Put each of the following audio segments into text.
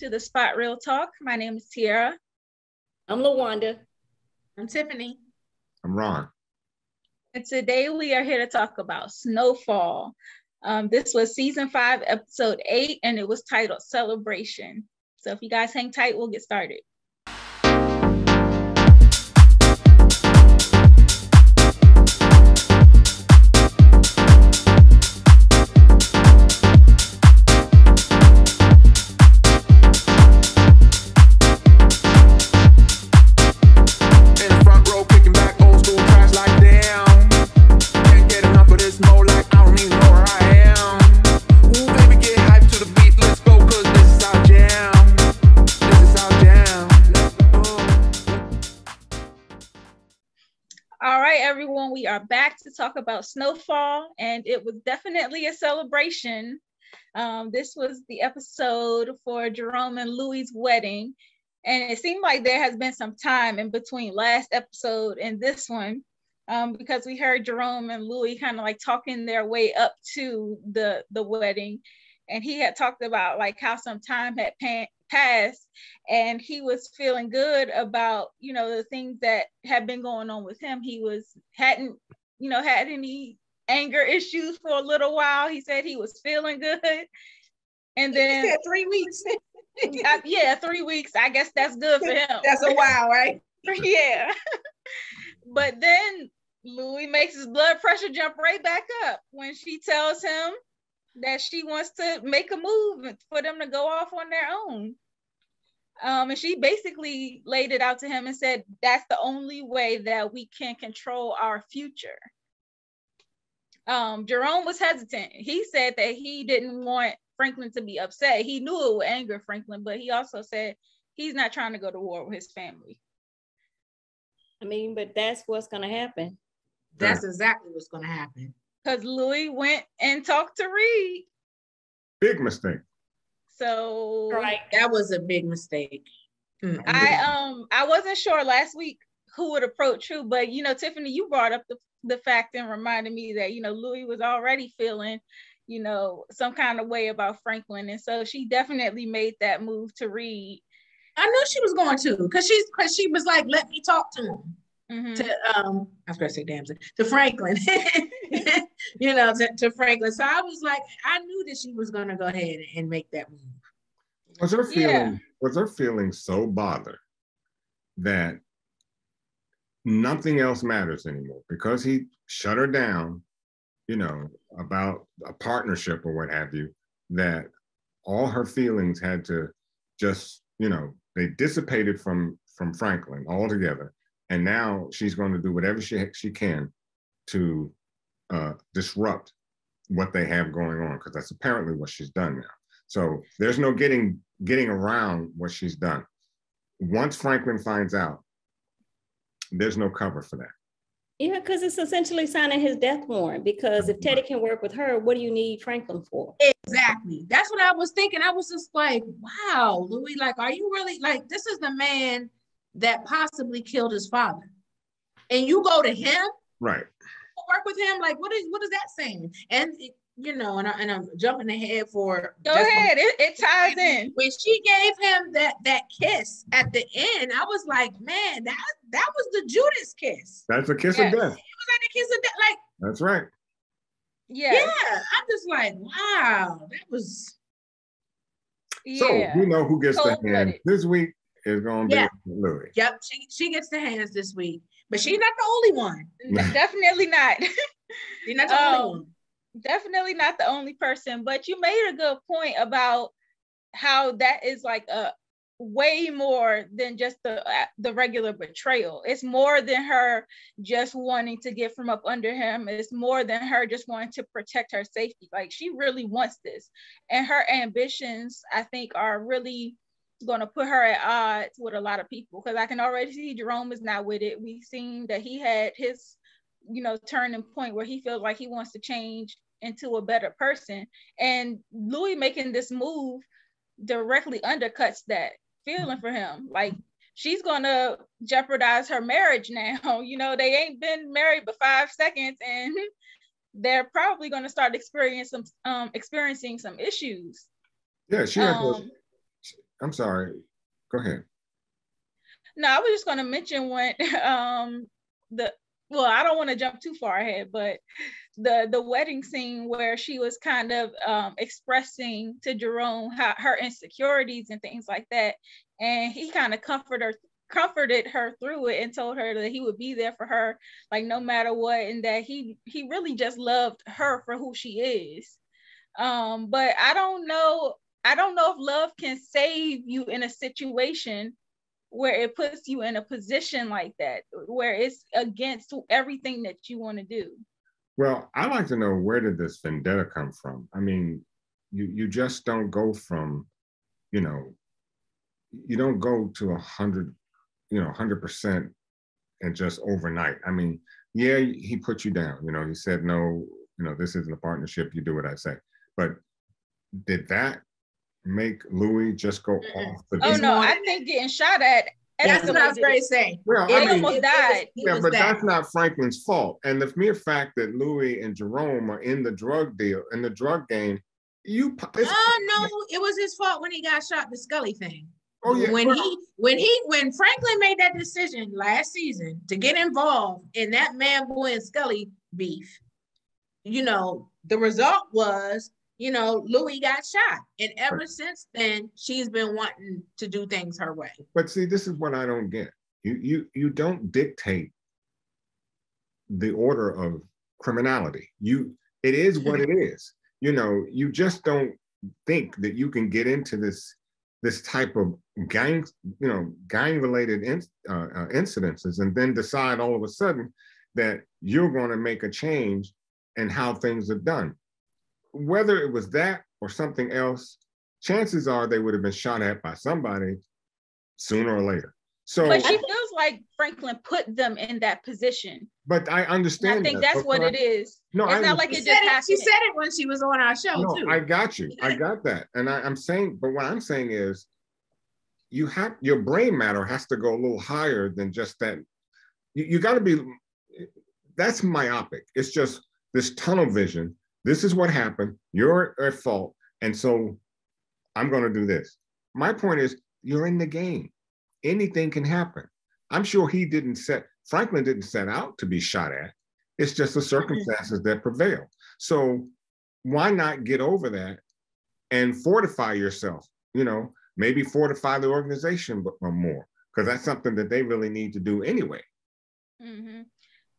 to the Spot Real Talk. My name is Tiara. I'm LaWanda. I'm Tiffany. I'm Ron. And today we are here to talk about SnowFall. This was season 5, episode 8, and it was titled Celebration. So if you guys hang tight, we'll get started. Everyone, we are back to talk about SnowFall, and it was definitely a celebration. This was the episode for Jerome and Louie's wedding, and it seemed like there has been some time in between last episode and this one, because we heard Jerome and Louie kind of like talking their way up to the wedding, and he had talked about like how some time had passed, and he was feeling good about, you know, the things that had been going on with him. He hadn't had any anger issues for a little while. He said he was feeling good, and then he said 3 weeks. Yeah, 3 weeks. I guess that's good for him. That's a while, right? Yeah. But then Louie makes his blood pressure jump right back up when she tells him that she wants to make a move for them to go off on their own. And she basically laid it out to him and said, that's the only way that we can control our future. Jerome was hesitant. He said that he didn't want Franklin to be upset. He knew it would anger Franklin, but he also said he's not trying to go to war with his family. I mean, but that's what's going to happen. That's exactly what's going to happen. Because Louie went and talked to Reed. Big mistake. So right, that was a big mistake. I wasn't sure last week who would approach who, but you know, Tiffany, you brought up the fact and reminded me that, you know, Louie was already feeling, you know, some kind of way about Franklin, and so she definitely made that move to Reed. I knew she was going to, because she was like, let me talk to him. Mm-hmm. To I was gonna say damn to Franklin. You know, to Franklin. So I was like, I knew that she was gonna go ahead and make that move. Was her feeling so bothered that nothing else matters anymore because he shut her down, you know, about a partnership or what have you, that all her feelings had to just, you know, they dissipated from Franklin altogether. And now she's going to do whatever she can to disrupt what they have going on, because that's apparently what she's done now. So there's no getting around what she's done. Once Franklin finds out, there's no cover for that. Yeah, because it's essentially signing his death warrant, because if Teddy can work with her, what do you need Franklin for? Exactly. That's what I was thinking. I was just like, wow, Louie, like, are you really, like, this is the man that possibly killed his father, and you go to him, right? Work with him, like what is that saying? And you know, and I'm jumping ahead for. Go ahead. It ties in. When she gave him that kiss at the end, I was like, man, that was the Judas kiss. That's a kiss of death. It was like a kiss of death. Like that's right. Yeah. Yeah. I'm just like, wow, that was. So you know who gets the hand this week is going to be Louie. Yep, she gets the hands this week, but she's not the only one. Definitely not. She's not the only one. Definitely not the only person. But you made a good point about how that is like a way more than just the regular betrayal. It's more than her just wanting to get from up under him. It's more than her just wanting to protect her safety. Like, she really wants this, and her ambitions, I think, are really going to put her at odds with a lot of people, because I can already see Jerome is not with it. We've seen that he had his, you know, turning point where he feels like he wants to change into a better person, and Louie making this move directly undercuts that feeling for him. Like, she's gonna jeopardize her marriage now. You know, they ain't been married but 5 seconds, and they're probably going to start experiencing some issues. Yeah, she had to I'm sorry. Go ahead. No, I was just going to mention when I don't want to jump too far ahead, but the wedding scene where she was kind of expressing to Jerome her insecurities and things like that, and he kind of comforted her through it and told her that he would be there for her, like no matter what, and that he really just loved her for who she is. But I don't know if love can save you in a situation where it puts you in a position like that, where it's against everything that you want to do. Well, I like to know, where did this vendetta come from? I mean, you just don't go from, you don't go to 100%, and just overnight. I mean, yeah, he put you down. He said, no, this isn't a partnership. You do what I say. But did that make Louie just go off the Oh no, I think getting shot at. That's what I was going to say. Well, they almost died. But that's not Franklin's fault. And the mere fact that Louie and Jerome are in the drug game, oh no, it was his fault when he got shot. The Skully thing. Oh yeah. When Franklin made that decision last season to get involved in that Man Boy and Skully beef, the result was, Louie got shot. And ever since then, she's been wanting to do things her way. But see, this is what I don't get. You don't dictate the order of criminality. It is what it is. You just don't think that you can get into this type of gang-related incidences and then decide all of a sudden that you're going to make a change in how things are done. Whether it was that or something else, chances are they would have been shot at by somebody sooner or later. So, but she feels like Franklin put them in that position. But I understand. And I think that's what it is. No, it's not like it just happened. She said it when she was on our show too. I got you. I got that. And I'm saying, but what I'm saying is, your brain matter has to go a little higher than just that. You got to be. That's myopic. It's just this tunnel vision. This is what happened. You're at fault, and so I'm going to do this. My point is, you're in the game. Anything can happen. I'm sure Franklin didn't set out to be shot at. It's just the circumstances that prevail. So why not get over that and fortify yourself? Maybe fortify the organization more, because that's something that they really need to do anyway. Mm-hmm. I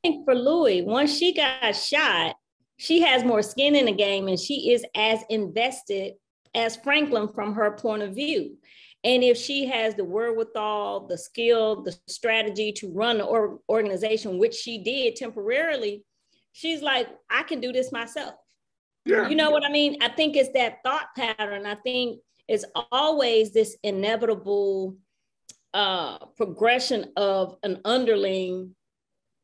think for Louie, once she got shot, she has more skin in the game, and she is as invested as Franklin from her point of view. And if she has the wherewithal, the skill, the strategy to run the organization, which she did temporarily, she's like, I can do this myself. Yeah. You know what I mean? I think it's that thought pattern. I think it's always this inevitable progression of an underling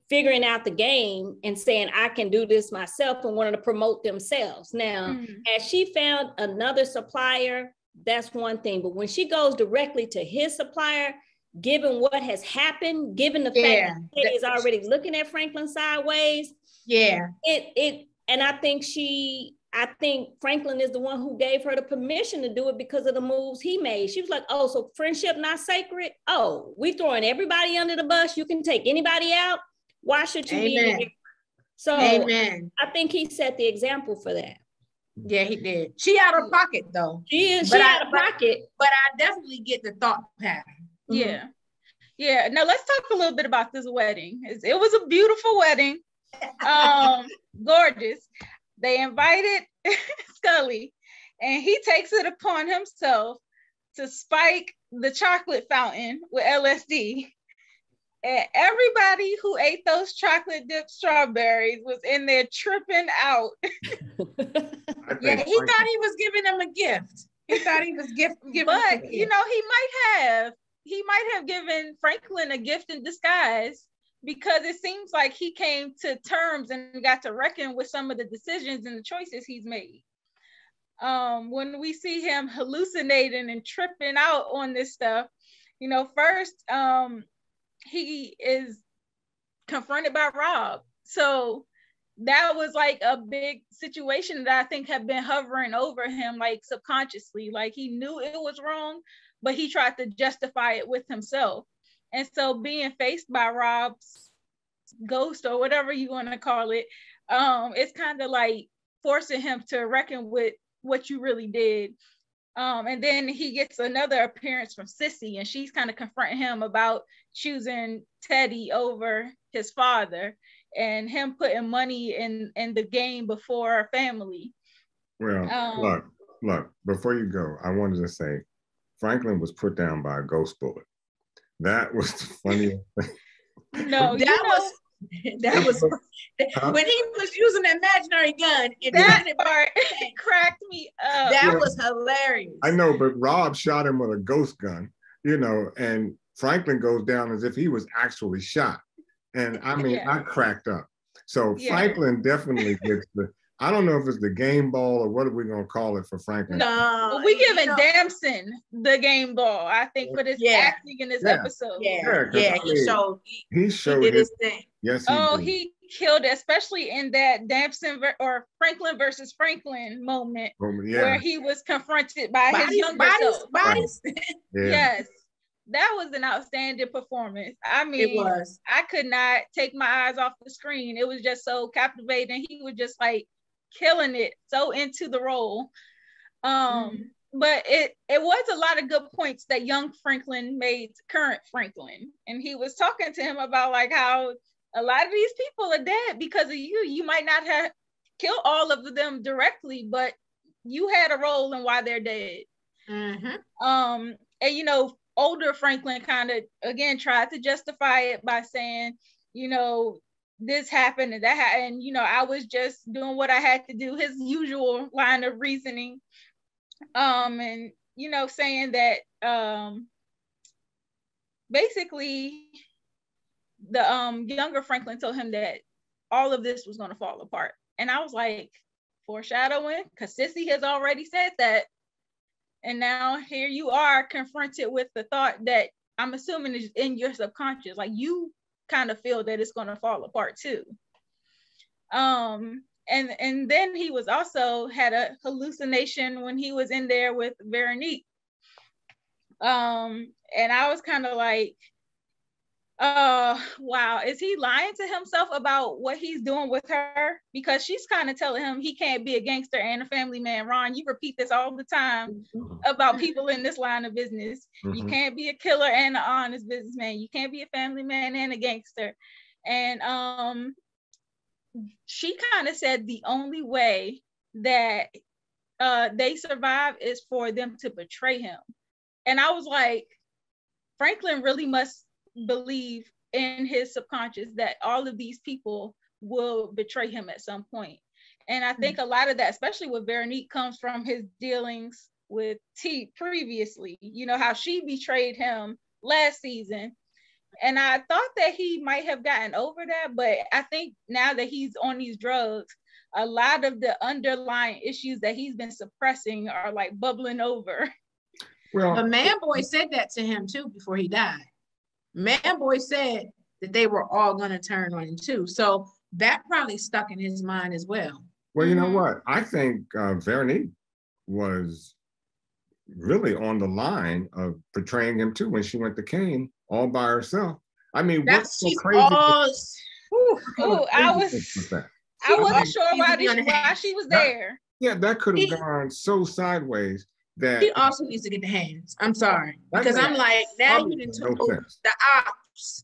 figuring out the game and saying, I can do this myself, and wanting to promote themselves. Now, as she found another supplier, that's one thing. But when she goes directly to his supplier, given what has happened, given the fact that Teddy is already looking at Franklin sideways, and I think Franklin is the one who gave her the permission to do it because of the moves he made. She was like, oh, so friendship not sacred? Oh, we throwing everybody under the bus. You can take anybody out. Why should you be in here? So I think he set the example for that. Yeah, he did. She out of pocket though. She out of pocket. But I definitely get the thought pattern. Yeah. Yeah. Now let's talk a little bit about this wedding. It was a beautiful wedding. Gorgeous. They invited Skully, and he takes it upon himself to spike the chocolate fountain with LSD. And everybody who ate those chocolate dipped strawberries was in there tripping out. Yeah, he thought he was giving them a gift. He thought he was giving but he might have given Franklin a gift in disguise, because it seems like he came to terms and got to reckon with some of the decisions and the choices he's made. When we see him hallucinating and tripping out on this stuff, first he is confronted by Rob. So that was like a big situation that I think had been hovering over him, like subconsciously. Like he knew it was wrong, but he tried to justify it with himself. And so being faced by Rob's ghost or whatever you want to call it, it's kind of like forcing him to reckon with what you really did. And then he gets another appearance from Sissy, and she's kind of confronting him about choosing Teddy over his father and him putting money in the game before family. Well, look, before you go, I wanted to say Franklin was put down by a ghost bullet. That was the funniest thing. No, that was when he was using the imaginary gun. That part cracked me up. That was hilarious. I know, but Rob shot him with a ghost gun, and Franklin goes down as if he was actually shot. And I mean, I cracked up. So Franklin definitely gets I don't know if it's the game ball or what are we going to call it for Franklin. No, we giving Damson the game ball, I think, for this acting in this episode. He showed did his thing. Yes, he killed it, especially in that Damson or Franklin versus Franklin moment where he was confronted by his younger self. Yes. That was an outstanding performance. I mean, it was. I could not take my eyes off the screen. It was just so captivating. He was just like killing it, so into the role. But it was a lot of good points that young Franklin made to current Franklin. And he was talking to him about like how a lot of these people are dead because of you. You might not have killed all of them directly, but you had a role in why they're dead. And older Franklin kind of again tried to justify it by saying, this happened and that happened, and I was just doing what I had to do, his usual line of reasoning. And saying that basically the younger Franklin told him that all of this was going to fall apart. And I was like, foreshadowing, because Sissy has already said that. And now here you are confronted with the thought that I'm assuming is in your subconscious. Like you kind of feel that it's going to fall apart too. And then he was also had a hallucination when he was in there with Veronique. And I was kind of like, wow, is he lying to himself about what he's doing with her? Because she's kind of telling him he can't be a gangster and a family man. Ron, you repeat this all the time about people in this line of business. You can't be a killer and an honest businessman. You can't be a family man and a gangster. And she kind of said the only way that they survive is for them to betray him. And I was like, Franklin really must believe in his subconscious that all of these people will betray him at some point. And I think a lot of that, especially with Veronique, comes from his dealings with T previously, how she betrayed him last season. And I thought that he might have gotten over that, but I think now that he's on these drugs, a lot of the underlying issues that he's been suppressing are like bubbling over. Well, but Man Boy said that to him too before he died. Man Boy said that they were all going to turn on him too. So that probably stuck in his mind as well. Well, you know what? I think Veronique was really on the line of portraying him too when she went to Kane all by herself. I mean, what's so crazy? I wasn't sure why she was there. Yeah, that could have gone so sideways. That he also needs to get the hands. I'm sorry. Because I'm like, now you didn't took the ops,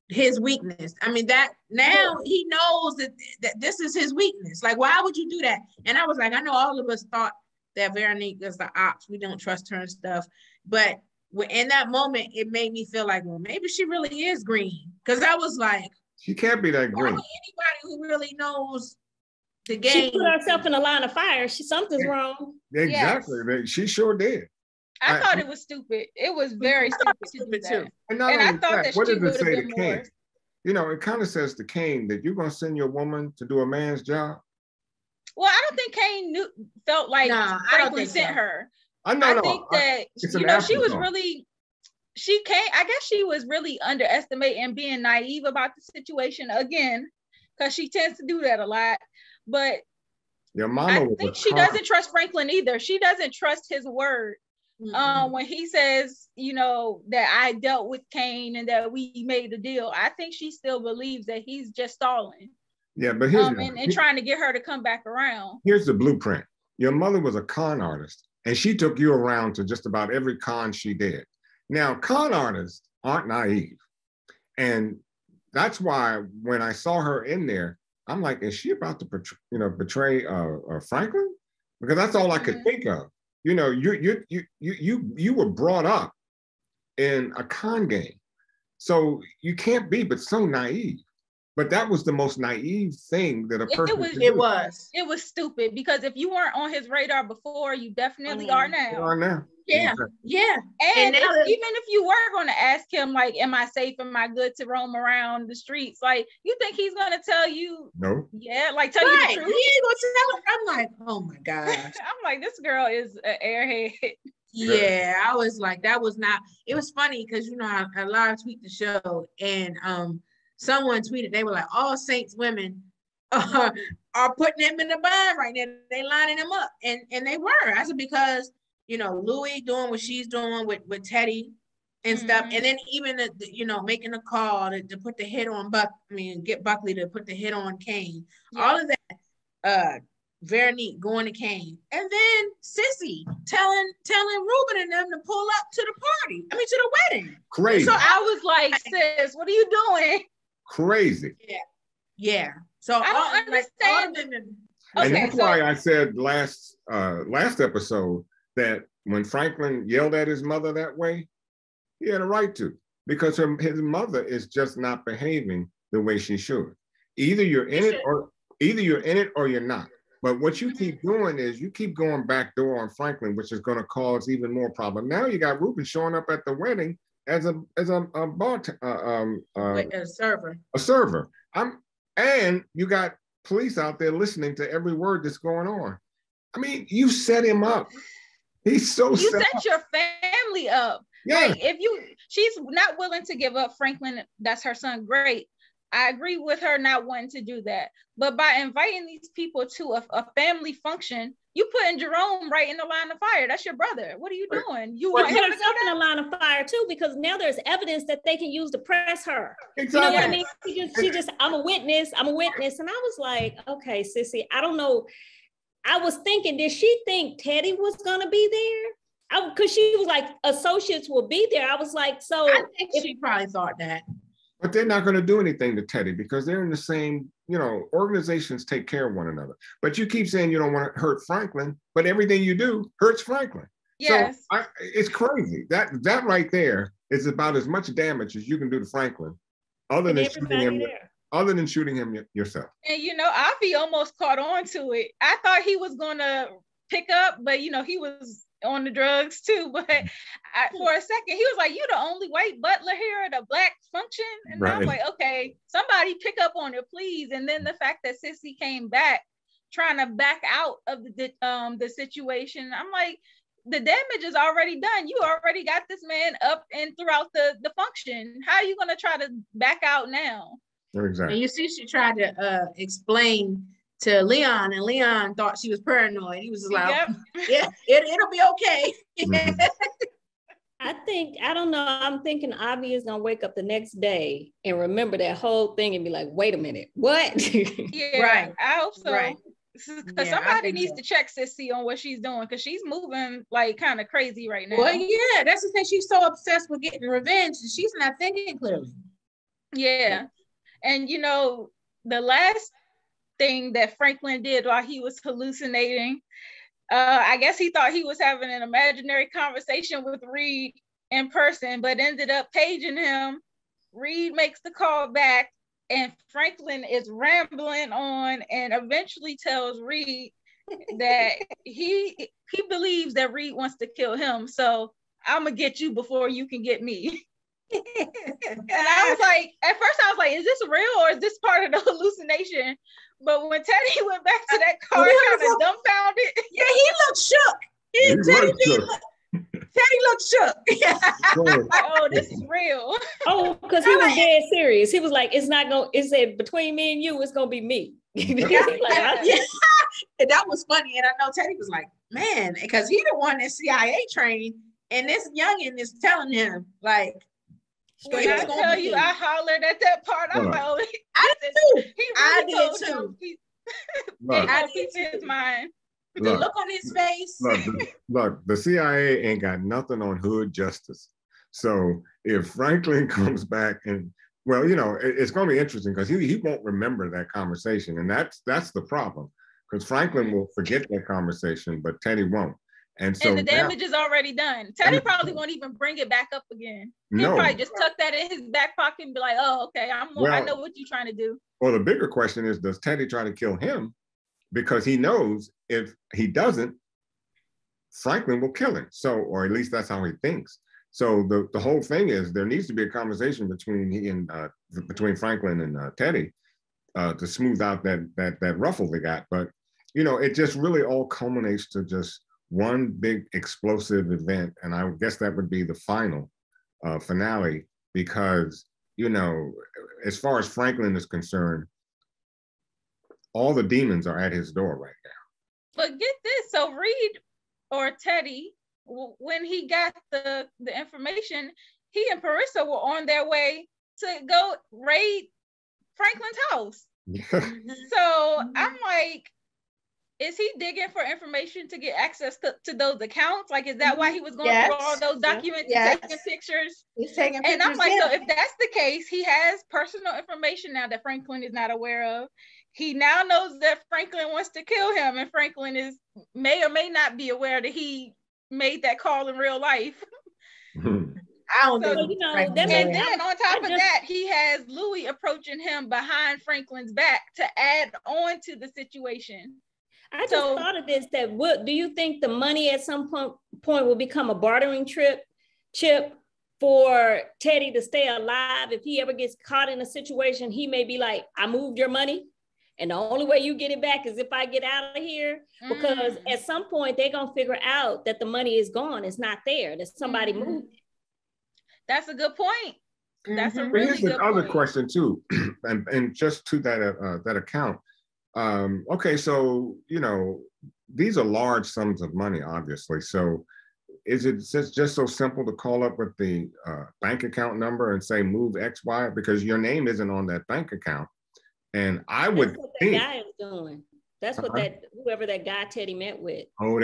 his weakness. I mean, that now he knows that this is his weakness. Like, why would you do that? And I was like, I know all of us thought that Veronique is the ops. We don't trust her and stuff. But in that moment, it made me feel like, well, maybe she really is green. Because I was like, she can't be that green. Anybody who really knows the game. She put herself in a line of fire. Something's wrong. Exactly. Yes. She sure did. I thought it was stupid. It was very stupid to do that. And I thought that what she does would it have say been to more. Kane? It kind of says to Kane that you're going to send your woman to do a man's job. Well, I don't think Kane felt like Franklin sent her. I think that she was really. I guess she was really underestimating, being naive about the situation again. because she tends to do that a lot. But your mama, I think she doesn't trust Franklin either. She doesn't trust his word. When he says, you know, that I dealt with Kane and that we made a deal, I think she still believes that he's just stalling. Yeah, but here's and trying to get her to come back around. Here's the blueprint. Your mother was a con artist, and she took you around to just about every con she did. Now, con artists aren't naive, and that's why when I saw her in there, I'm like, is she about to betray Franklin? Because that's all I could think of. You know, you were brought up in a con game, so you can't be but so naive. But that was the most naive thing that a person could do. It was stupid, because if you weren't on his radar before, you definitely are now. You are now. Yeah, yeah. And even if you were going to ask him, like, am I safe? Am I good to roam around the streets? Like, you think he's going to tell you? No. Yeah, like tell you the truth. He ain't going to tell him. I'm like, oh my gosh. I'm like, this girl is an airhead. Yeah, I was like, that was not. It was funny because, you know, I live tweet the show, and someone tweeted, they were like, all Saints women are putting him in the bind right now. They lining him up. And they were. I said, because, you know, Louie doing what she's doing with Teddy and stuff. And then even, you know, making a call to put the hit on get Buckley to put the hit on Kane. Yeah. All of that, very neat, going to Kane. And then Sissy telling Ruben and them to pull up to the party. I mean, to the wedding. Crazy. So I was like, sis, what are you doing? Crazy. Yeah. So I don't understand. And that's why I said last episode that when Franklin yelled at his mother that way, he had a right to, because his mother is just not behaving the way she should. Either you're in it or you're not. But what you keep doing is you keep going backdoor on Franklin, which is going to cause even more problem. Now you got Ruben showing up at the wedding as a server. A server. And you got police out there listening to every word that's going on. I mean, you set him up. He's so you set your family up. Yeah. Like, she's not willing to give up Franklin, that's her son. Great. I agree with her not wanting to do that. But by inviting these people to a family function, you putting Jerome right in the line of fire. That's your brother. What are you doing? You want him to go in the line of fire too, because now there's evidence that they can use to press her. Exactly. You know what I mean? She just, I'm a witness. And I was like, okay, sissy, I don't know. I was thinking, did she think Teddy was gonna be there? Because she was like, associates will be there. I was like, so I think she probably thought that. But they're not going to do anything to Teddy because they're in the same, you know, organizations take care of one another. But you keep saying you don't want to hurt Franklin, but everything you do hurts Franklin. Yes. So it's crazy. That right there is about as much damage as you can do to Franklin, other than shooting him yourself. And, you know, Avi almost caught on to it. I thought he was going to pick up, but, you know, he was on the drugs too. But for a second, he was like, you the only white butler here at a black function? And right. I'm like, okay, somebody pick up on it, please. And then the fact that Sissy came back trying to back out of the situation, I'm like, the damage is already done. You already got this man up and throughout the function. How are you going to try to back out now? Exactly. And you see, she tried to explain to Leon, and Leon thought she was paranoid. He was just like, yeah, it'll be okay. Mm-hmm. I don't know. I'm thinking Avi is going to wake up the next day and remember that whole thing and be like, wait a minute, what? Yeah, right. I hope so. Right. Because somebody needs to check Sissy on what she's doing, because she's moving like kind of crazy right now. Well, yeah, that's the thing. She's so obsessed with getting revenge, and she's not thinking clearly. Yeah. And, you know, the last thing that Franklin did while he was hallucinating, I guess he thought he was having an imaginary conversation with Reed in person, but ended up paging him. Reed makes the call back, and Franklin is rambling on and eventually tells Reed that he believes that Reed wants to kill him. So I'm gonna get you before you can get me. And I was like, at first I was like, is this real or is this part of the hallucination? But when Teddy went back to that car, kind of dumbfounded. Yeah, he looked shook. Teddy looked shook. Oh, this is real. Oh, because he was dead serious. He was like, it's not going, it said between me and you, it's going to be me. Yeah. And that was funny. And I know Teddy was like, man, because he the one that CIA trained. And this youngin is telling him, like, when I tell you, I hollered at that part. I'm like, oh, I did too. I did too. I did his mind. The look on his face. Look, the CIA ain't got nothing on hood justice. So if Franklin comes back and, well, you know, it's going to be interesting because he won't remember that conversation. And that's the problem, because Franklin will forget that conversation, but Teddy won't. And so the damage is already done. Teddy probably won't even bring it back up again. He'll probably just tuck that in his back pocket and be like, oh, okay, I know what you're trying to do. Well, the bigger question is, does Teddy try to kill him? Because he knows if he doesn't, Franklin will kill him. So, or at least that's how he thinks. So the whole thing is, there needs to be a conversation between Franklin and Teddy to smooth out that ruffle they got. But, you know, it just really all culminates to just one big explosive event. And I guess that would be the final finale, because, you know, as far as Franklin is concerned, all the demons are at his door right now. But get this, so Reed or Teddy, when he got the information, he and Parissa were on their way to go raid Franklin's house. So I'm like, is he digging for information to get access to those accounts? Like, is that why he was going through all those documents and taking pictures? He's taking pictures. And I'm like, so if that's the case, he has personal information now that Franklin is not aware of. He now knows that Franklin wants to kill him, and Franklin may or may not be aware that he made that call in real life. I don't know. You know, and then on top of that, he has Louie approaching him behind Franklin's back to add on to the situation. I just thought of this, that do you think the money at some point will become a bartering chip for Teddy to stay alive? If he ever gets caught in a situation, he may be like, I moved your money, and the only way you get it back is if I get out of here. Because at some point they're going to figure out that the money is gone. It's not there, that somebody moved it. That's a good point. That's a really good point. Here's another question too, and just to that account. Okay, so, you know, these are large sums of money, obviously. So is it just so simple to call up with the bank account number and say, move X, Y, because your name isn't on that bank account? And I would think. That's what that guy is doing. That's what whoever that guy Teddy met with. Oh,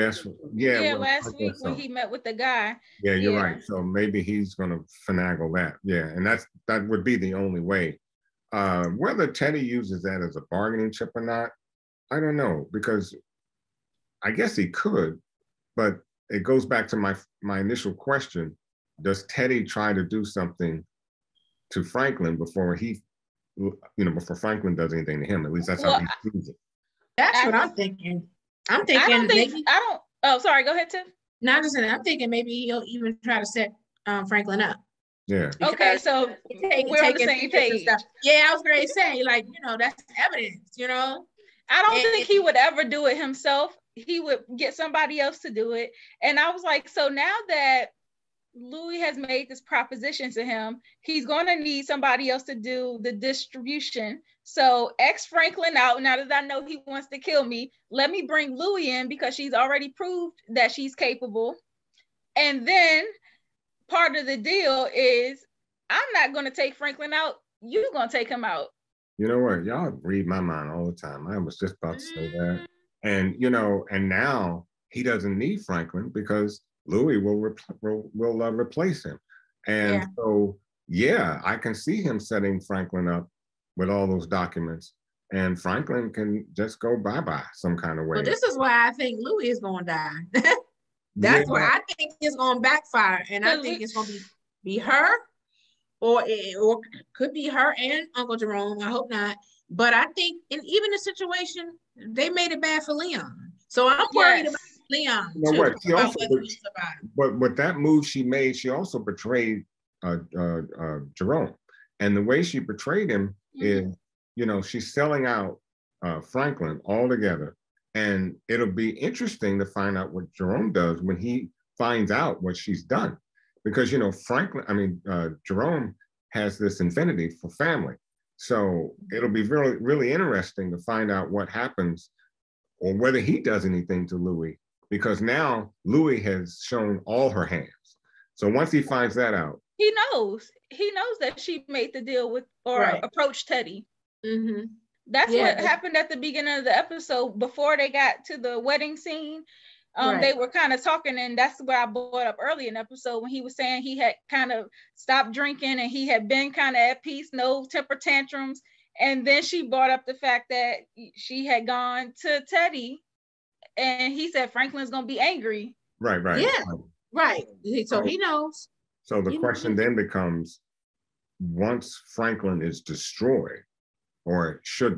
yeah, last week when he met with the guy. Yeah, you're right. So maybe he's going to finagle that. Yeah, and that would be the only way. Whether Teddy uses that as a bargaining chip or not, I don't know, because I guess he could, but it goes back to my initial question. Does Teddy try to do something to Franklin before before Franklin does anything to him? At least that's how he sees it. That's what I'm thinking. I'm thinking oh, sorry, go ahead, Tiff. No, I'm thinking maybe he'll even try to set Franklin up. Yeah. Okay, so we're on the same page. Yeah, I was going to say, like, you know, that's evidence, you know. I don't think he would ever do it himself. He would get somebody else to do it. And I was like, so now that Louie has made this proposition to him, he's going to need somebody else to do the distribution. So X Franklin out. Now that I know he wants to kill me, let me bring Louie in because she's already proved that she's capable. And then part of the deal is I'm not going to take Franklin out. You're going to take him out. You know what? Y'all read my mind all the time. I was just about to say that. And, you know, and now he doesn't need Franklin because Louie will replace him. And so, yeah, I can see him setting Franklin up with all those documents, and Franklin can just go bye-bye some kind of way. Well, this is why I think Louie is going to die. That's why I think it's going to backfire. And I think it's going to be her, or could be her and Uncle Jerome. I hope not. But I think, and even the situation, they made it bad for Leon. So I'm worried about Leon. You know what? She also, but with that move she made, she also betrayed Jerome. And the way she betrayed him is, you know, she's selling out Franklin altogether. And it'll be interesting to find out what Jerome does when he finds out what she's done. Because, Jerome has this infinity for family. So it'll be really, really interesting to find out what happens or whether he does anything to Louie, because now Louie has shown all her hands. So once he finds that out, he knows that she made the deal with or approached Teddy. Mm-hmm. That's what happened at the beginning of the episode before they got to the wedding scene. They were kind of talking, and that's what I brought up early in the episode when he was saying he had kind of stopped drinking and he had been kind of at peace, no temper tantrums. And then she brought up the fact that she had gone to Teddy and he said Franklin's gonna be angry. Right. Yeah, right. So he knows. So the question then becomes, once Franklin is destroyed, or should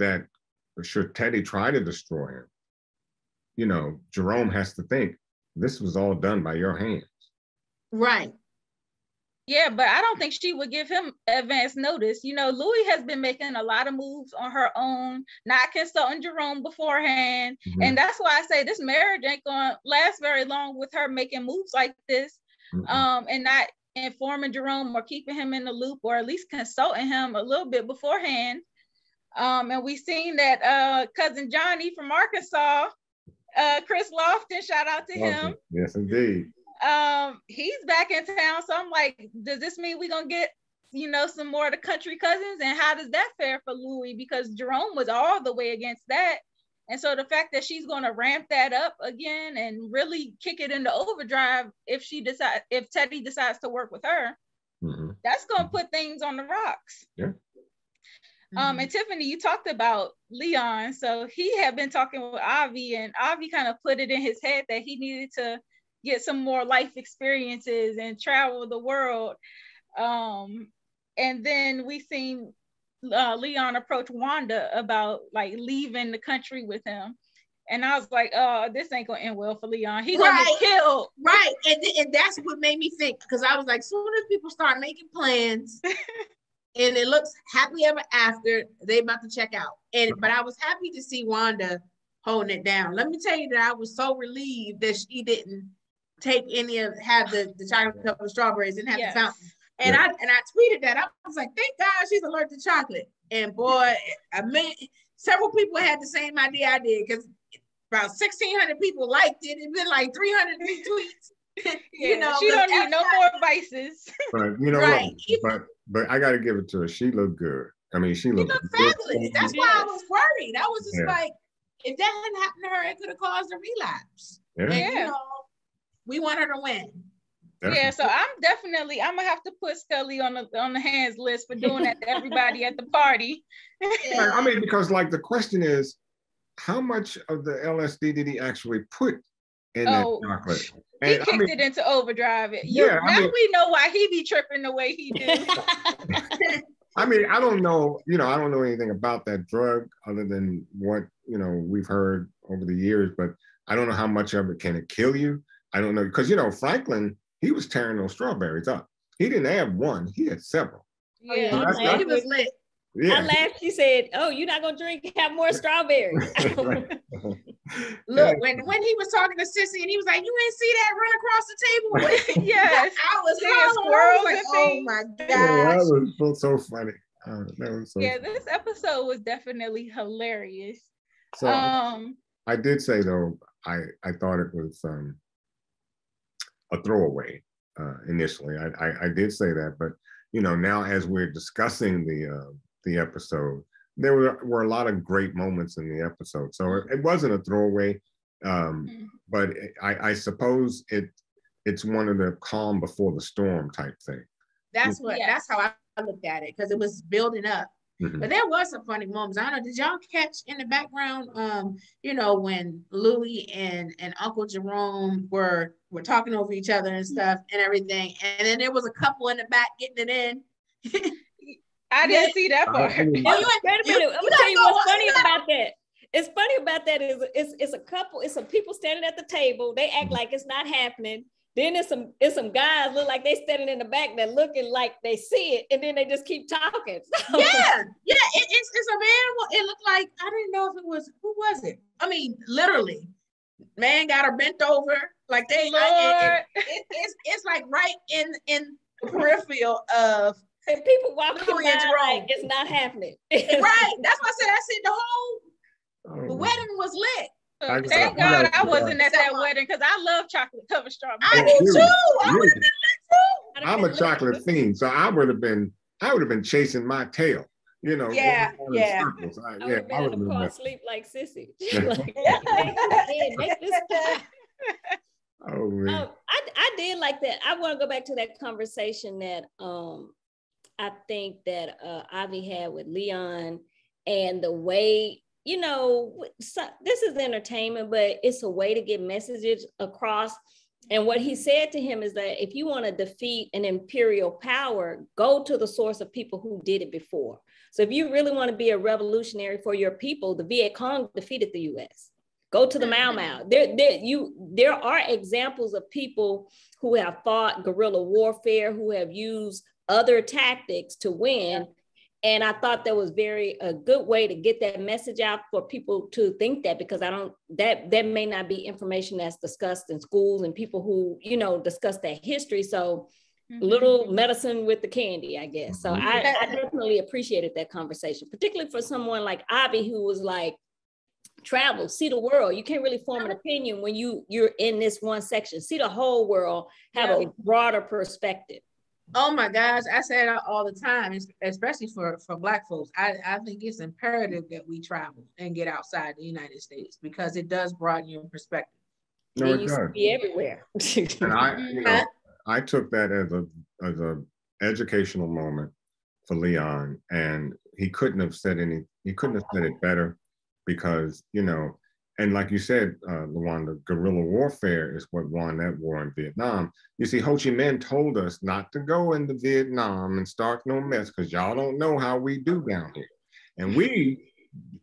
Teddy try to destroy him? Jerome has to think, this was all done by your hands. Right. Yeah, but I don't think she would give him advance notice. Louie has been making a lot of moves on her own, not consulting Jerome beforehand. Mm-hmm. And that's why I say this marriage ain't gonna last very long with her making moves like this, and not informing Jerome or keeping him in the loop, or at least consulting him a little bit beforehand. And we seen that cousin Johnny from Arkansas, Chris Lofton, shout out to him. Yes, indeed. He's back in town, so I'm like, does this mean we're gonna get some more of the country cousins? And how does that fare for Louie, because Jerome was all the way against that? And so the fact that she's going to ramp that up again and really kick it into overdrive if Teddy decides to work with her, that's going to put things on the rocks. Yeah. And Tiffany, you talked about Leon. So he had been talking with Avi, and Avi kind of put it in his head that he needed to get some more life experiences and travel the world. And then we seen Leon approach Wanda about like leaving the country with him. And I was like, oh, this ain't gonna end well for Leon. He's gonna get killed. Right. And that's what made me think, because I was like, soon as people start making plans and it looks happily ever after, they about to check out. But I was happy to see Wanda holding it down. Let me tell you that I was so relieved that she didn't have the chocolate cup of strawberries and have the fountain. And I tweeted that. I was like, thank God she's allergic to chocolate. And boy, several people had the same idea I did, because about 1,600 people liked it. It's been like 300 retweets. She don't need no more vices. But but I got to give it to her. She looked good. I mean, she looked fabulous. That's why I was worried. I was just like, if that hadn't happened to her, it could have caused a relapse. Yeah. And, we want her to win. Yeah, so I'm gonna have to put Skully on the hands list for doing that to everybody at the party. I mean, because like the question is, how much of the LSD did he actually put in that chocolate? And, he kicked it into overdrive. We know why he be tripping the way he do. I mean, I don't know, I don't know anything about that drug other than what, we've heard over the years, but I don't know how much of it can it kill you. I don't know, because Franklin, he was tearing those strawberries up. He didn't have one, he had several. Yeah, so he was lit. Yeah. I laughed. She said, "Oh, you're not gonna have more strawberries." Look, when he was talking to Sissy and he was like, "You ain't see that run across the table?" Yes, I was squirrels and things. Oh my gosh, that was so funny. That was so funny. This episode was definitely hilarious. So I did say though, I thought it was a throwaway initially. I did say that, but now as we're discussing the episode, there were a lot of great moments in the episode, so it wasn't a throwaway, but I suppose it's one of the calm before the storm type thing. That's how I looked at it, because it was building up. But there was some funny moments. I don't know, did y'all catch in the background, when Louie and Uncle Jerome were talking over each other and stuff and everything, and then there was a couple in the back getting it in. I didn't see that part. Wait a minute. I'm gonna tell you what's funny about that. It's funny about that is it's a couple, it's some people standing at the table. They act like it's not happening. Then it's some guys look like they standing in the back that looking like they see it, and then they just keep talking. It's a man. It looked like, I didn't know if it was, who was it? I mean, literally, man got her bent over, Like it's like right in the peripheral of. And people walking Louie and by Jerome. like it's not happening. Right. That's why I said the wedding was lit. Thank God I wasn't at that wedding because I love chocolate covered strawberries. I do too. I would have been lit too. I'm a chocolate fiend, so I would have been chasing my tail. You know, yeah. I would have been in the car asleep like Sissy. Like, make this time. Oh man. I did like that. I want to go back to that conversation that I think that Avi had with Leon, and the way, you know, this is entertainment, but it's a way to get messages across. And what he said to him is that if you want to defeat an imperial power, go to the source of people who did it before. So if you really want to be a revolutionary for your people, the Viet Cong defeated the US. Go to the Mau Mau. There are examples of people who have fought guerrilla warfare, who have used other tactics to win. And I thought that was a good way to get that message out for people to think that, because that may not be information that's discussed in schools and people who, you know, discuss that history. So little medicine with the candy, I guess. So I definitely appreciated that conversation, particularly for someone like Avi, who was like, travel, see the world. You can't really form an opinion when you're in this one section. See the whole world, have a broader perspective. Oh my gosh, I say that all the time, especially for Black folks. I think it's imperative that we travel and get outside the United States, because it does broaden your perspective. No, it does. Be everywhere. And I took that as a educational moment for Leon, and he couldn't have said it better, because, you know, and like you said, Lawanda, guerrilla warfare is what won that war in Vietnam. You see, Ho Chi Minh told us not to go into Vietnam and start no mess, because y'all don't know how we do down here. And we,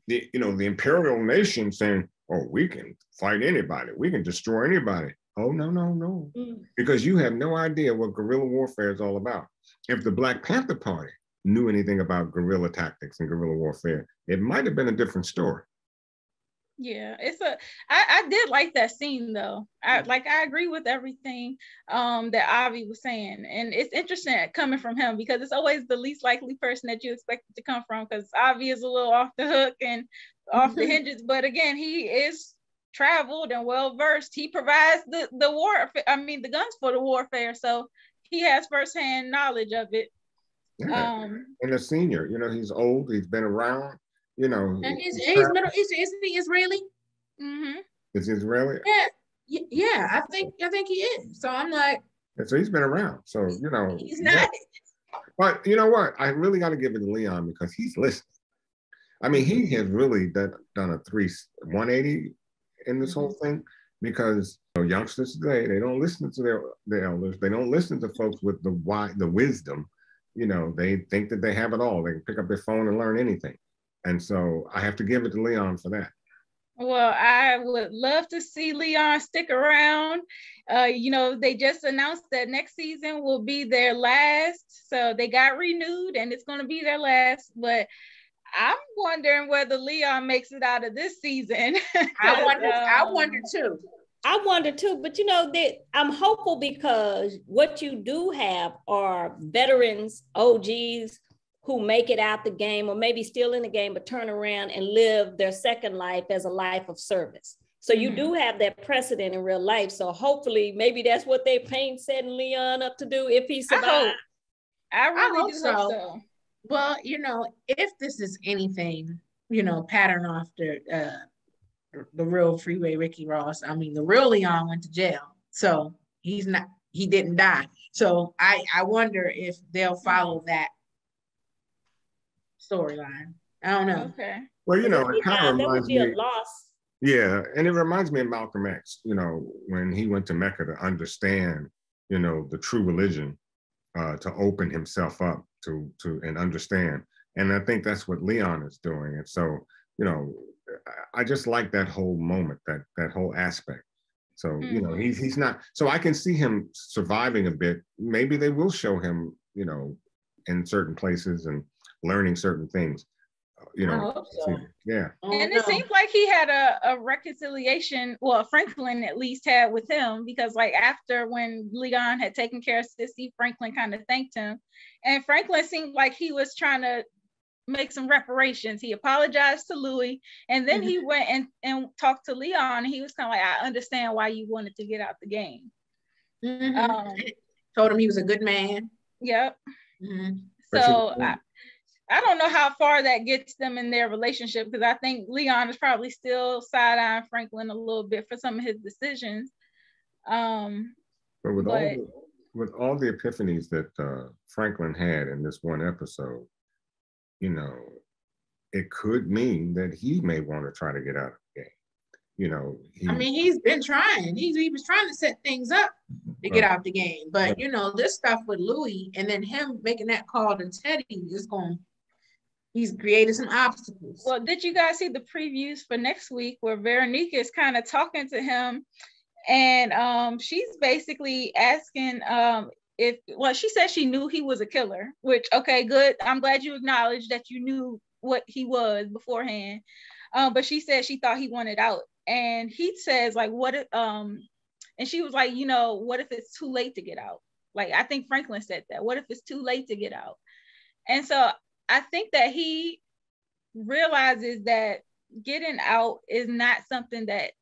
the imperial nation saying, oh, we can fight anybody. We can destroy anybody. Oh, no. Because you have no idea what guerrilla warfare is all about. If the Black Panther Party knew anything about guerrilla tactics and guerrilla warfare, it might have been a different story. Yeah, I did like that scene though. I agree with everything that Avi was saying, and it's interesting coming from him, because it's always the least likely person that you expect it to come from, because Avi is a little off the hook and off the hinges, but again, he is traveled and well versed. He provides the guns for the warfare, so he has firsthand knowledge of it. Yeah. And a senior, you know, he's old, he's been around. You know, and he's Middle Eastern, isn't he Israeli? Mm-hmm. Is he Israeli? Yeah. I think he is. So I'm like, so he's been around. So, you know, he's not. But you know what? I really got to give it to Leon, because he's listening. I mean, he has really done a 180 in this whole thing, because youngsters today, they don't listen to their elders. They don't listen to folks with the wisdom. You know, they think that they have it all. They can pick up their phone and learn anything. And so I have to give it to Leon for that. Well, I would love to see Leon stick around. You know, they just announced that next season will be their last. So they got renewed and it's going to be their last. But I'm wondering whether Leon makes it out of this season. I wonder too. I wonder too, but you know, that I'm hopeful, because what you do have are veterans, OGs, who make it out the game, or maybe still in the game, but turn around and live their second life as a life of service. So you do have that precedent in real life. So hopefully maybe that's what they setting Leon up to do if he survives. I really do hope so. Well, you know, if this is anything, you know, pattern after the real Freeway Ricky Ross, I mean, the real Leon went to jail. So he didn't die. So I wonder if they'll follow that storyline. I don't know. Okay. Well, you know, it kind of reminds me. That would be a loss. Yeah, and it reminds me of Malcolm X, you know, when he went to Mecca to understand, you know, the true religion, to open himself up to and understand. And I think that's what Leon is doing. And so, you know, I just like that whole moment, that whole aspect. So, you know, he's not, so I can see him surviving a bit. Maybe they will show him, you know, in certain places and learning certain things. you know. I hope so. Yeah. And it seems like he had a reconciliation, well, Franklin at least had with him, because like after when Leon had taken care of Sissy, Franklin kind of thanked him. And Franklin seemed like he was trying to make some reparations. He apologized to Louie, and then he went and talked to Leon, and he was kind of like, I understand why you wanted to get out the game. Told him he was a good man. Yep. So I don't know how far that gets them in their relationship, because I think Leon is probably still side-eyeing Franklin a little bit for some of his decisions. But with all the epiphanies that Franklin had in this one episode, you know, it could mean that he may want to try to get out of the game. You know, he's been trying. He was trying to set things up to get out the game. But you know, this stuff with Louie and then him making that call to Teddy is he's created some obstacles. Well, did you guys see the previews for next week where Veronique is kind of talking to him, and she's basically asking she said she knew he was a killer, which, okay, good. I'm glad you acknowledged that you knew what he was beforehand. But she said she thought he wanted out. And he says, like, what if, and she was like, you know, what if it's too late to get out? Like, I think Franklin said that. What if it's too late to get out? And so I think that he realizes that getting out is not something that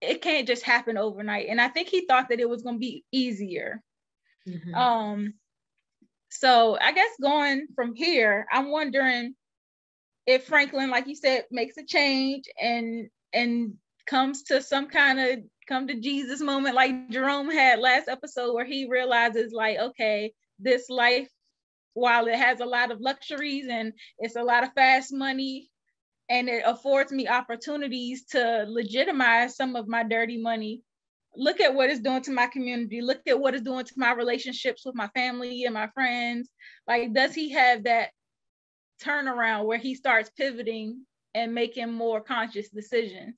it can't just happen overnight. And I think he thought that it was going to be easier. So I guess going from here, I'm wondering if Franklin, like you said, makes a change and comes to some kind of come to Jesus moment like Jerome had last episode, where he realizes, like, okay, this life, while it has a lot of luxuries and it's a lot of fast money and it affords me opportunities to legitimize some of my dirty money, look at what it's doing to my community. Look at what it's doing to my relationships with my family and my friends. Like, does he have that turnaround where he starts pivoting and making more conscious decisions?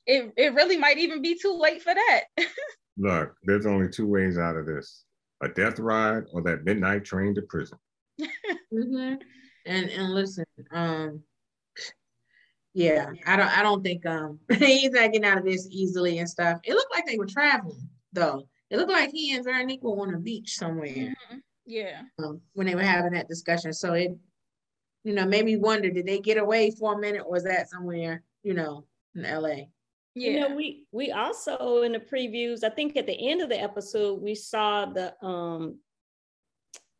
It really might even be too late for that. Look, there's only two ways out of this: a death ride or that midnight train to prison. And listen, yeah, I don't think he's not getting out of this easily and stuff. It looked like they were traveling though. It looked like he and Veronique were on a beach somewhere. Yeah. When they were having that discussion. So it, you know, made me wonder, did they get away for a minute, or was that somewhere, you know, in LA? Yeah. You know, we also in the previews, I think at the end of the episode, we saw the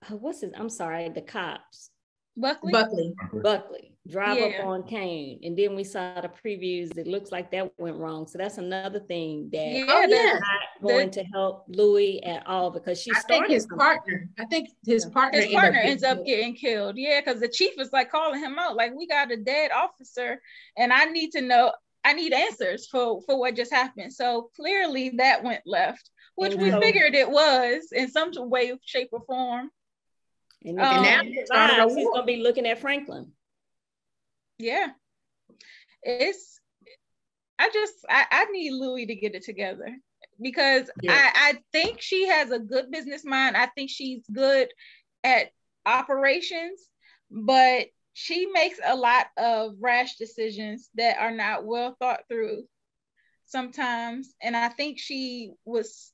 the cops. Buckley drive up on Kane, and then we saw the previews. It looks like that went wrong, so that's another thing that not going to help Louie at all, because I think his partner ends up getting killed. Yeah, because the chief is like calling him out, like, we got a dead officer, and I need answers for what just happened. So clearly that went left, which we figured it was in some way, shape, or form. And now he's gonna be looking at Franklin. Yeah, I need Louie to get it together, because I think she has a good business mind. I think she's good at operations, but she makes a lot of rash decisions that are not well thought through sometimes. And I think she was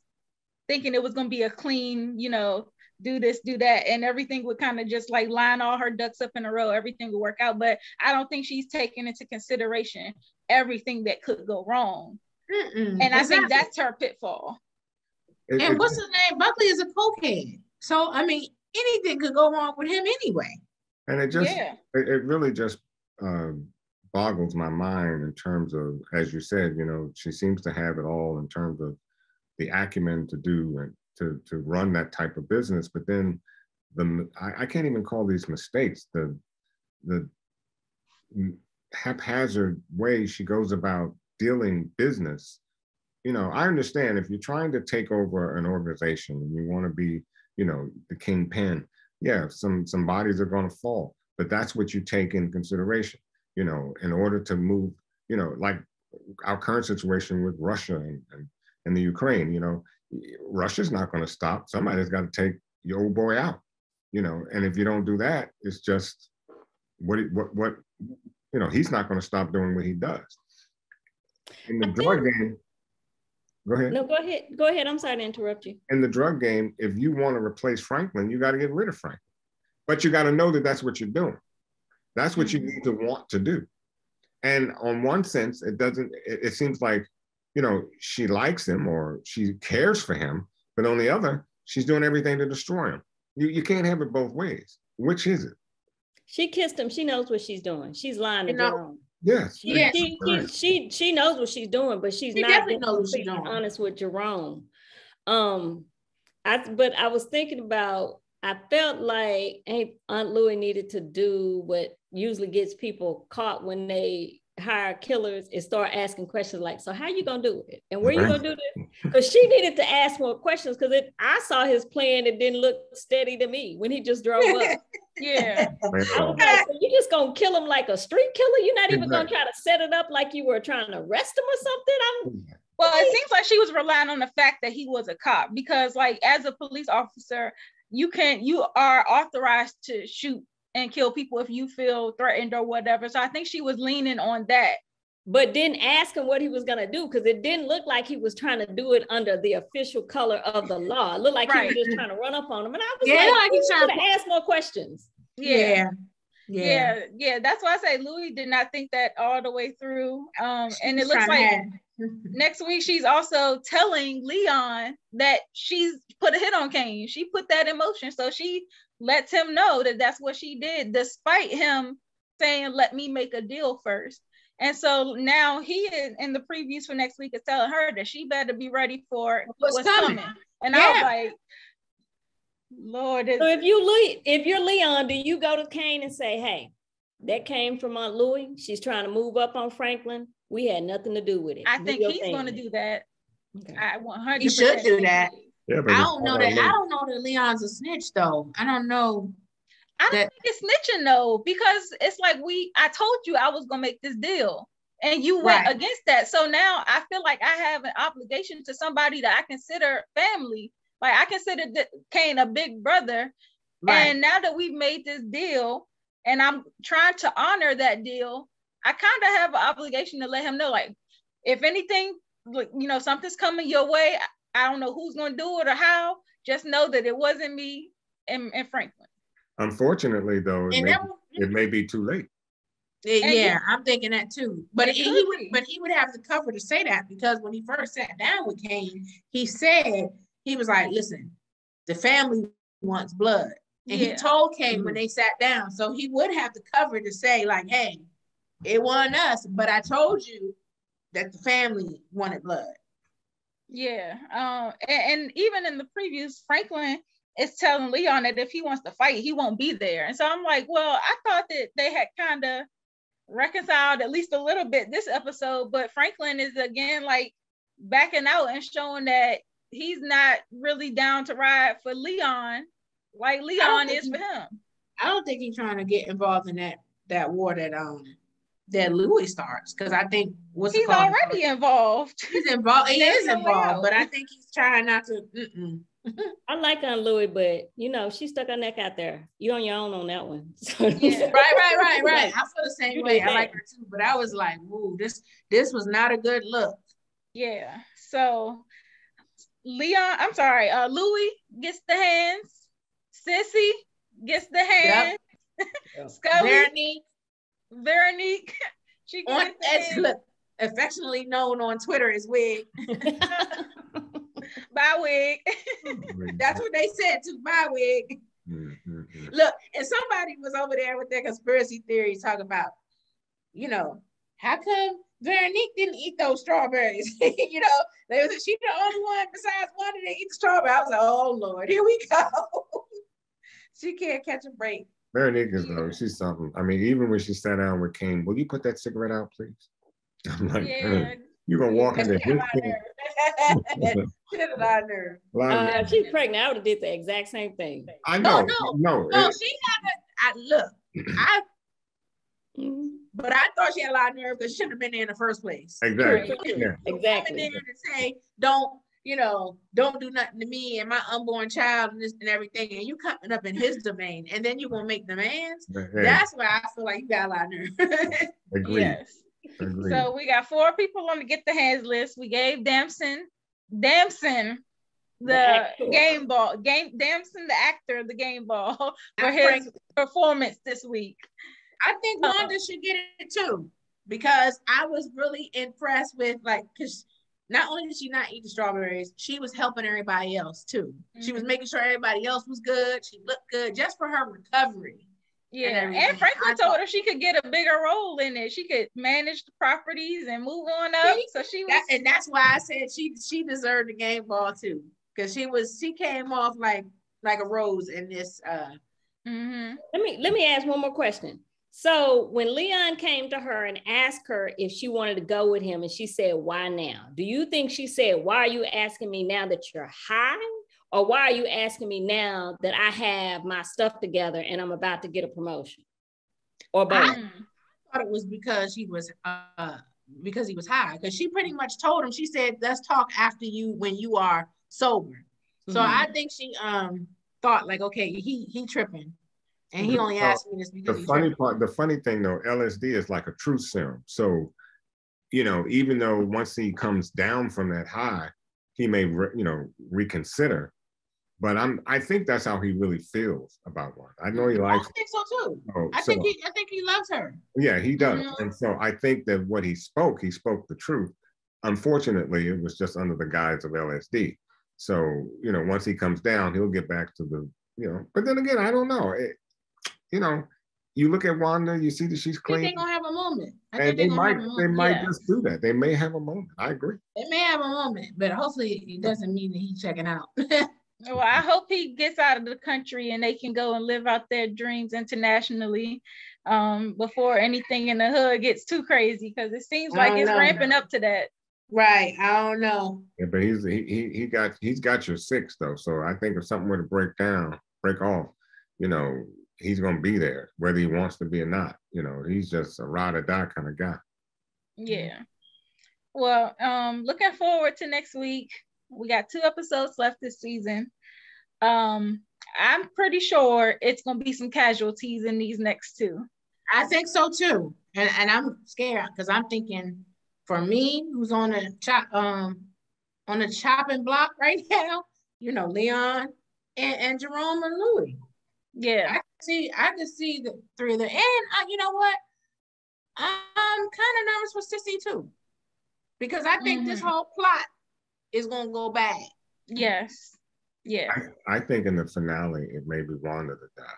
thinking it was going to be a clean, you know, do this, do that, and everything would kind of just like line all her ducks up in a row. Everything would work out. But I don't think she's taking into consideration everything that could go wrong. And I think that's her pitfall. And what's his name? Buckley is a cokehead. So, I mean, anything could go wrong with him anyway. And it really just boggles my mind in terms of, as you said, you know, she seems to have it all in terms of the acumen to do and to run that type of business. But then I can't even call these mistakes, the haphazard way she goes about dealing business. You know, I understand if you're trying to take over an organization and you want to be, you know, the kingpin, yeah, some bodies are going to fall, but that's what you take in consideration, you know, in order to move, you know, like our current situation with Russia and the Ukraine, you know, Russia's not going to stop. Somebody's got to take your old boy out. you know, and if you don't do that, it's just what you know, he's not going to stop doing what he does. In the drug game, go ahead. No, go ahead. Go ahead. I'm sorry to interrupt you. In the drug game, if you want to replace Franklin, you got to get rid of Franklin. But you got to know that that's what you're doing. That's what you need to want to do. And on one sense, it seems like, you know, she likes him or she cares for him, but on the other, she's doing everything to destroy him. You can't have it both ways. Which is it? She kissed him. She knows what she's doing. She's lying to Jerome. Yes. She knows what she's doing, but she's not being honest with Jerome. But I was thinking about, I felt like Aunt Louie needed to do what usually gets people caught when they hire killers and start asking questions like, so how you gonna do it? And where you gonna do this? Because she needed to ask more questions, because I saw his plan, it didn't look steady to me when he just drove up. Yeah. I was like, so you just gonna kill him like a street killer? You're not even gonna try to set it up like you were trying to arrest him or something? Well, it seems like she was relying on the fact that he was a cop, because like as a police officer, you are authorized to shoot and kill people if you feel threatened or whatever. So I think she was leaning on that. But didn't ask him what he was going to do, because it didn't look like he was trying to do it under the official color of the law. It looked like he was just trying to run up on him. And I was like he's trying to ask more questions. Yeah. That's why I say Louie did not think that all the way through. And it looks like next week she's also telling Leon that she's put a hit on Kane. She put that in motion. So she lets him know that that's what she did, despite him saying, let me make a deal first. And so now he is in the previews for next week is telling her that she better be ready for what's coming. And I was like, Lord. So if you're Leon, do you go to Kane and say, hey, that came from Aunt Louie. She's trying to move up on Franklin. We had nothing to do with it. I think he's going to do that. Okay. I 100%. He should do that. Yeah, I don't know that Leon's a snitch though. I don't know. I don't think it's snitching though, because it's like I told you I was gonna make this deal and you went against that. So now I feel like I have an obligation to somebody that I consider family. Like I consider Kane a big brother. Right. And now that we've made this deal and I'm trying to honor that deal, I kind of have an obligation to let him know, like, if anything, you know, something's coming your way, I don't know who's going to do it or how, just know that it wasn't me and Franklin. Unfortunately, though, it may be too late. Yeah, I'm thinking that too. But he would have the cover to say that, because when he first sat down with Kane, he said, he was like, listen, the family wants blood. And he told Kane when they sat down. So he would have the cover to say, like, hey, it wasn't us, but I told you that the family wanted blood. Yeah. And even in the previews, Franklin is telling Leon that if he wants to fight, he won't be there. And so I'm like, well, I thought that they had kind of reconciled at least a little bit this episode, but Franklin is again like backing out and showing that he's not really down to ride for Leon like Leon is for him. I don't think he's trying to get involved in that war that Louie starts, because I think he's already involved. He's involved. He is involved, but I think he's trying not to. I like Aunt Louie, but you know, she stuck her neck out there. You on your own on that one. So, yeah. Right. I feel the same way. I like her too, but I was like, "Ooh, this was not a good look." Yeah. So Louie gets the hands. Sissy gets the hands. Yep. Skully. Veronique. She look, affectionately known on Twitter as Wig. Bye, Wig. That's what they said too. Bye, Wig. Look, and somebody was over there with their conspiracy theories talking about, you know, how come Veronique didn't eat those strawberries? You know, she's the only one besides one that didn't eat the strawberry. I was like, oh Lord, here we go. She can't catch a break. Veronique is though, she's something. I mean, even when she sat down with Kane, will you put that cigarette out, please? I'm like, you're gonna walk into his she's pregnant. I would have did the exact same thing. I know. No, she haven't. But I thought she had a lot of nerve because she shouldn't have been there in the first place. Exactly. Exactly. To say, don't, don't do nothing to me and my unborn child and this and everything, and you coming up in his domain, and then you're gonna make demands. That's where I feel like you got a lot of nerve. Agreed. Yes. Agreed. So we got 4 people on the get the hands list. We gave Damson the game ball, Damson the actor, the game ball for his performance this week. I think Wanda should get it too, because I was really impressed with, like, because not only did she not eat the strawberries, she was helping everybody else too. Mm-hmm. She was making sure everybody else was good. She looked good just for her recovery. Yeah, and Franklin told her she could get a bigger role in it. She could manage the properties and move on up. So she was, and that's why I said she deserved the game ball too, because she came off like a rose in this. Let me ask one more question. So when Leon came to her and asked her if she wanted to go with him, and she said, "Why now?" Do you think she said, "Why are you asking me now that you're high?" Or why are you asking me now that I have my stuff together and I'm about to get a promotion? Or both? I thought it was because he was high. Because she pretty much told him, she said, "Let's talk after when you are sober." So I think she thought like, okay, he tripping. And he only asked me this because the funny thing though, LSD is like a truth serum. So, even though once he comes down from that high, he may, reconsider. But I think that's how he really feels about one. I know he likes. I think so too. I think he loves her. Yeah, he does. And so I think that what he spoke the truth. Unfortunately, it was just under the guise of LSD. So, once he comes down, he'll get back to the, but then again, I don't know. You look at Wanda, you see that she's clean. They're gonna have a moment. They might just do that. They may have a moment. I agree. They may have a moment, but hopefully it doesn't mean that he's checking out. Well, I hope he gets out of the country and they can go and live out their dreams internationally before anything in the hood gets too crazy, because it seems like it's ramping up to that. Right. I don't know. Yeah, but he's got your 6 though. So I think if something were to break off, he's gonna be there, whether he wants to be or not. He's just a ride or die kind of guy. Yeah. Well, looking forward to next week. We got 2 episodes left this season. I'm pretty sure it's gonna be some casualties in these next 2. I think so too, and I'm scared because I'm thinking, for me, who's on the chopping block right now, Leon and Jerome and Louie. Yeah, I can see the 3 of them, and you know what? I'm kind of nervous for Sissy too, because I think this whole plot is gonna go bad. Yes. Yeah. I think in the finale it may be Wanda that dies.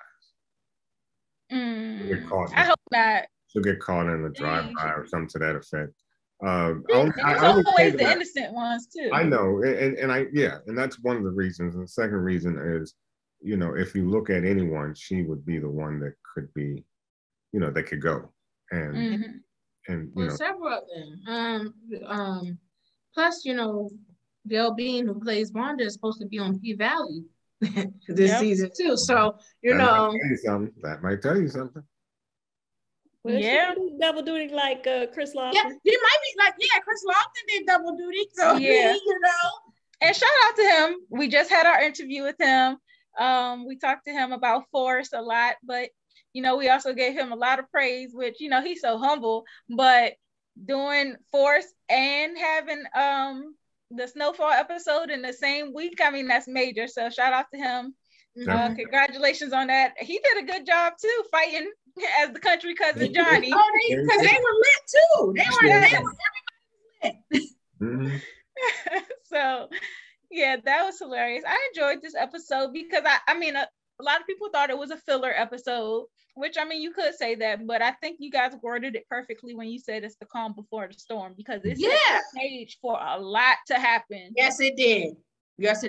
I hope not. She'll get caught in a drive-by or something to that effect. There's always the innocent ones too. I know, and that's one of the reasons. And the second reason is, if you look at anyone, she would be the one that could be, that could go. And several of them. Plus, Del Bean, who plays Wanda, is supposed to be on P-Valley this season too. So that might tell you something. Well, yeah, double duty like Chris Lofton. Yeah, he might be like, Chris Lofton did double duty. So yeah, And shout out to him. We just had our interview with him. We talked to him about Force a lot, but we also gave him a lot of praise, which he's so humble. But doing Force and having the SnowFall episode in the same week, I mean, that's major. So shout out to him. Congratulations on that. He did a good job too, fighting as the country cousin Johnny. Because they were lit too. Everybody was lit. So yeah, that was hilarious. I enjoyed this episode because I mean a lot of people thought it was a filler episode, which I mean you could say that, but I think you guys worded it perfectly when you said it's the calm before the storm, because it's set the stage for a lot to happen. Yes, it did. Because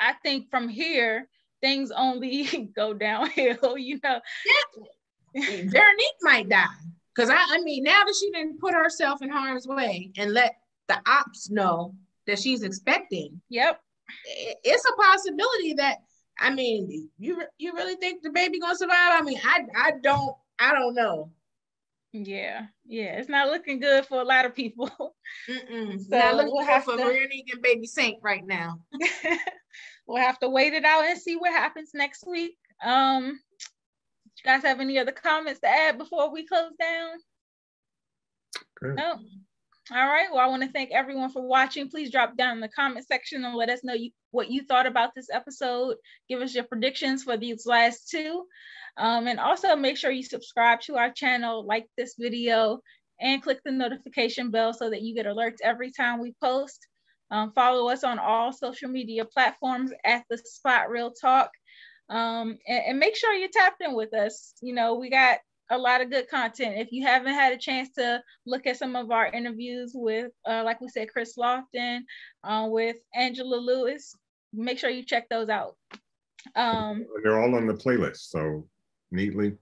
I think from here things only go downhill. Veronique might die, because I mean now that she didn't put herself in harm's way and let the ops know that she's expecting. Yep, it's a possibility that, I mean, you really think the baby gonna survive? I mean, I don't know. Yeah, it's not looking good for a lot of people. So not looking good for Veronique and Baby Saint right now. We'll have to wait it out and see what happens next week. You guys have any other comments to add before we close down? Good. No. All right. Well, I want to thank everyone for watching. Please drop down in the comment section and let us know what you thought about this episode. Give us your predictions for these last two. And also make sure you subscribe to our channel, like this video, and click the notification bell so that you get alerts every time we post. Follow us on all social media platforms at The Spot Real Talk. And make sure you're tapped in with us. You know, we got a lot of good content. If you haven't had a chance to look at some of our interviews with, like we said, Chris Lofton, with Angela Lewis, make sure you check those out. They're all on the playlist, so neatly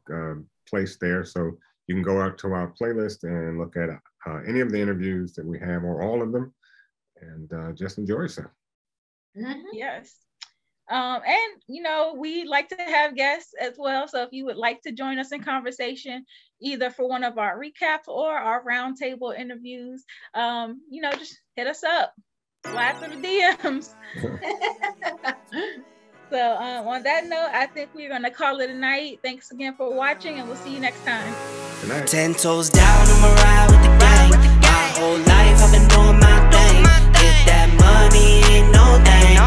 placed there. So you can go out to our playlist and look at any of the interviews that we have, or all of them, and just enjoy yourself. Yes. And you know, we like to have guests as well. So if you would like to join us in conversation, either for one of our recaps or our roundtable interviews, you know, just hit us up, slide through the DMs. So on that note, I think we're gonna call it a night. Thanks again for watching, and we'll see you next time. Good night. 10 toes down, I'ma ride with the gang. My whole life I've been doing my thing. Get that money, ain't no thing.